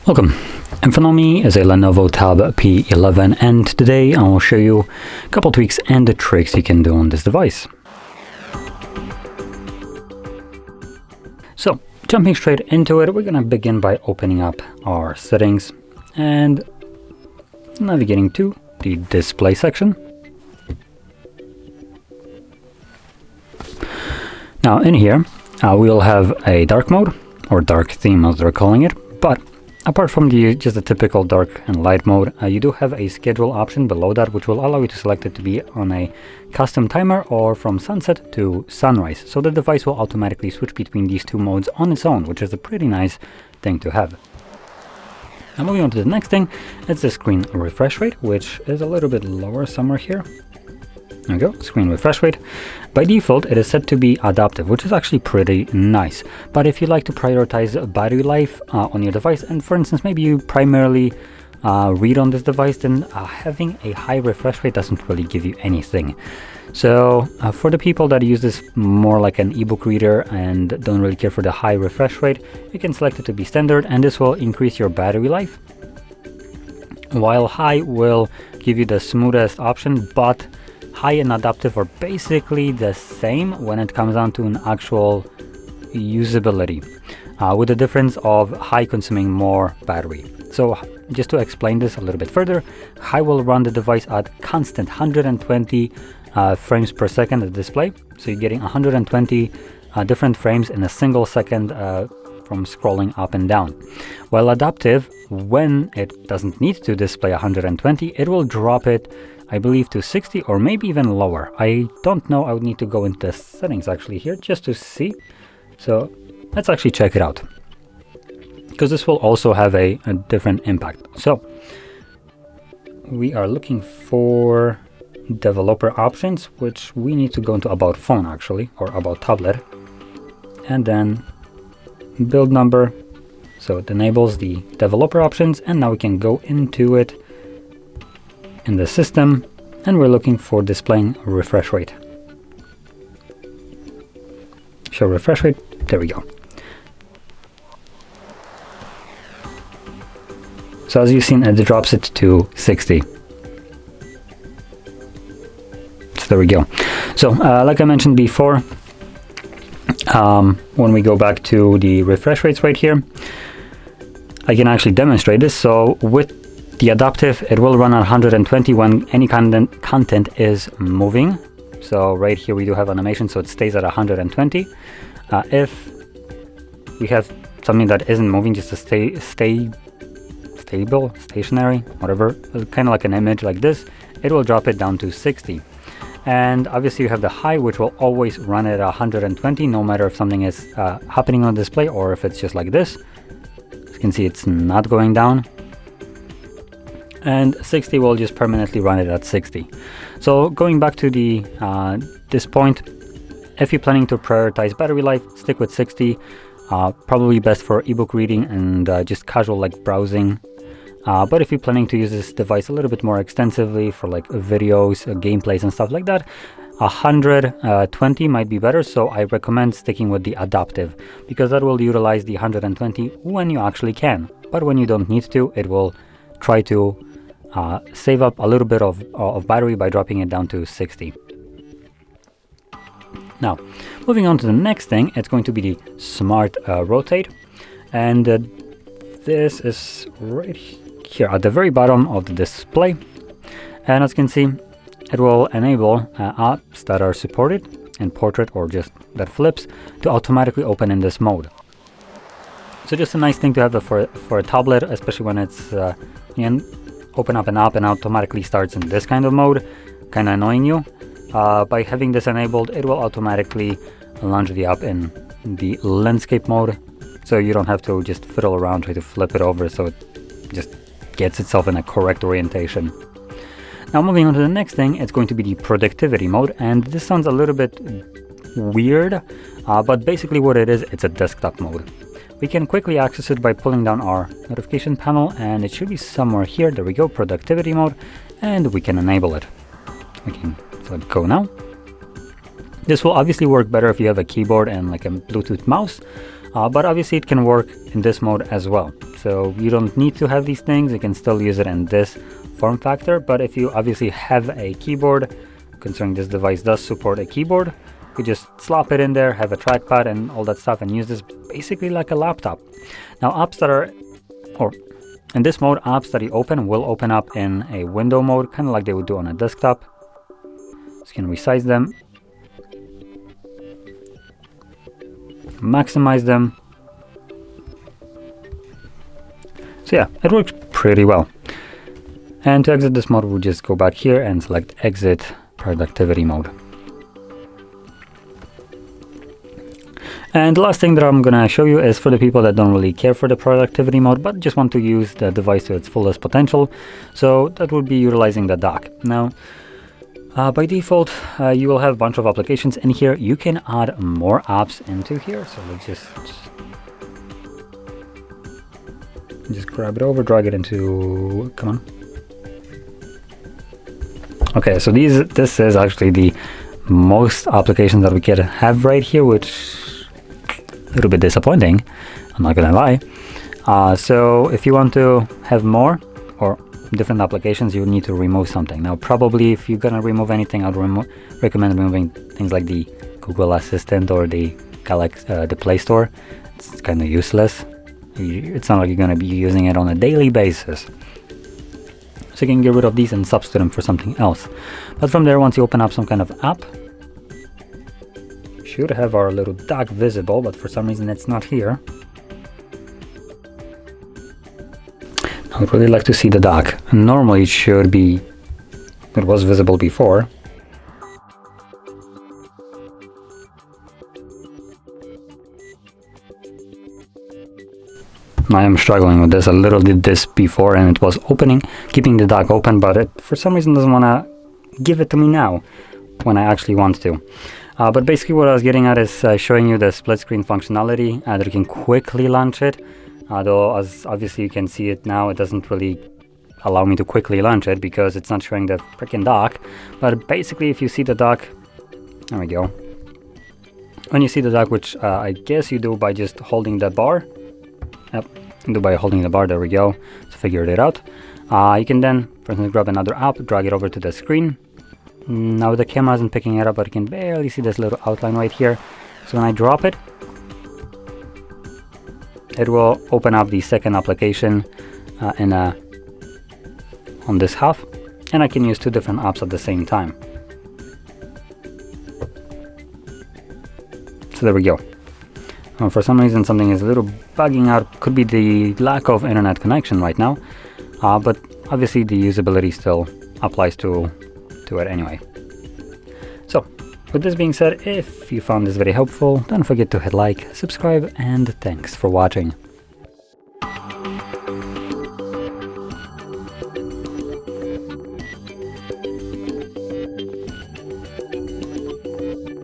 Welcome. In front of me is a LENOVO Tab P11, and today I will show you a couple tweaks and the tricks you can do on this device. So, jumping straight into it, we're going to begin by opening up our settings and navigating to the display section. Now in here, we'll have a dark mode, or dark theme as they're calling it, but apart from just the typical dark and light mode, you do have a schedule option below that, which will allow you to select it to be on a custom timer or from sunset to sunrise. So the device will automatically switch between these two modes on its own, which is a pretty nice thing to have. Now moving on to the next thing, it's the screen refresh rate, which is a little bit lower somewhere here. There we go, screen refresh rate. By default, it is set to be adaptive, which is actually pretty nice. But if you like to prioritize battery life on your device, and for instance, maybe you primarily read on this device, then having a high refresh rate doesn't really give you anything. So for the people that use this more like an ebook reader and don't really care for the high refresh rate, you can select it to be standard, and this will increase your battery life. While high will give you the smoothest option, but high and adaptive are basically the same when it comes down to an actual usability, with the difference of high consuming more battery. So just to explain this a little bit further, high will run the device at constant 120 frames per second at the display. So you're getting 120 different frames in a single second from scrolling up and down. While adaptive, when it doesn't need to display 120, it will drop it, I believe, to 60 or maybe even lower. I don't know, I would need to go into the settings actually here just to see. So let's actually check it out, because this will also have a different impact. So we are looking for developer options, which we need to go into about phone actually, or about tablet, and then build number. So it enables the developer options, and now we can go into it in the system, and we're looking for displaying refresh rate. Show refresh rate, there we go. So as you've seen, it drops it to 60. So there we go. So like I mentioned before, when we go back to the refresh rates right here, I can actually demonstrate this. So with the adaptive, it will run at 120 when any content is moving. So right here we do have animation, so it stays at 120. If we have something that isn't moving, just to stable, stationary, whatever, kind of like an image like this, it will drop it down to 60. And obviously you have the high, which will always run at 120, no matter if something is happening on display or if it's just like this. As you can see, it's not going down. And 60 will just permanently run it at 60. So going back to the this point, if you're planning to prioritize battery life, stick with 60. Probably best for ebook reading and just casual like browsing. But if you're planning to use this device a little bit more extensively for like videos, gameplays and stuff like that, 120 might be better. So I recommend sticking with the adaptive, because that will utilize the 120 when you actually can. But when you don't need to, it will try to save up a little bit of battery by dropping it down to 60. Now, moving on to the next thing, it's going to be the smart rotate, and this is right here at the very bottom of the display. And as you can see, it will enable apps that are supported in portrait or just that flips to automatically open in this mode. So just a nice thing to have for a tablet, especially when it's open up an app and automatically starts in this kind of mode, kind of annoying you. By having this enabled, it will automatically launch the app in the landscape mode, so you don't have to just fiddle around trying to flip it over, so it just gets itself in a correct orientation. Now moving on to the next thing, it's going to be the productivity mode, and this sounds a little bit weird, but basically what it is, it's a desktop mode. We can quickly access it by pulling down our notification panel, and it should be somewhere here. There we go, productivity mode, and we can enable it. We can select go now. This will obviously work better if you have a keyboard and like a Bluetooth mouse, but obviously it can work in this mode as well. So you don't need to have these things, you can still use it in this form factor. But if you obviously have a keyboard, considering this device does support a keyboard, you just slop it in there, have a trackpad and all that stuff, and use this basically like a laptop. Now apps that are, or in this mode, apps that you open will open up in a window mode, kind of like they would do on a desktop. So you can resize them, maximize them. So yeah, it works pretty well. And to exit this mode, we'll just go back here and select exit productivity mode. And the last thing that I'm gonna show you is for the people that don't really care for the productivity mode, but just want to use the device to its fullest potential. So that would be utilizing the dock. Now, by default, you will have a bunch of applications in here. You can add more apps into here. So let's just grab it over, drag it into, come on. Okay, so this is actually the most applications that we can have right here, which a little bit disappointing, I'm not gonna lie. So if you want to have more or different applications, you need to remove something. Now probably if you're gonna remove anything, I'd recommend removing things like the Google Assistant or the Play Store. It's kind of useless. It's not like you're gonna be using it on a daily basis. So you can get rid of these and substitute them for something else. But from there, once you open up some kind of app, should have our little dock visible, but for some reason it's not here. I would really like to see the dock. Normally it was visible before. I am struggling with this. I literally did this before and it was keeping the dock open, but it for some reason doesn't want to give it to me now when I actually want to. But basically what I was getting at is showing you the split screen functionality that you can quickly launch it. Though as obviously you can see it now, it doesn't really allow me to quickly launch it because it's not showing the freaking dock. But basically if you see the dock, there we go. When you see the dock, which I guess you do by just holding the bar. Yep, you do by holding the bar, there we go. So figured it out. You can then, for instance, grab another app, drag it over to the screen. Now the camera isn't picking it up, but you can barely see this little outline right here. So when I drop it, it will open up the second application on this half, and I can use two different apps at the same time. So there we go. For some reason something is a little bugging out. Could be the lack of internet connection right now, but obviously the usability still applies to it anyway. So with this being said, if you found this very helpful, don't forget to hit like, subscribe, and thanks for watching.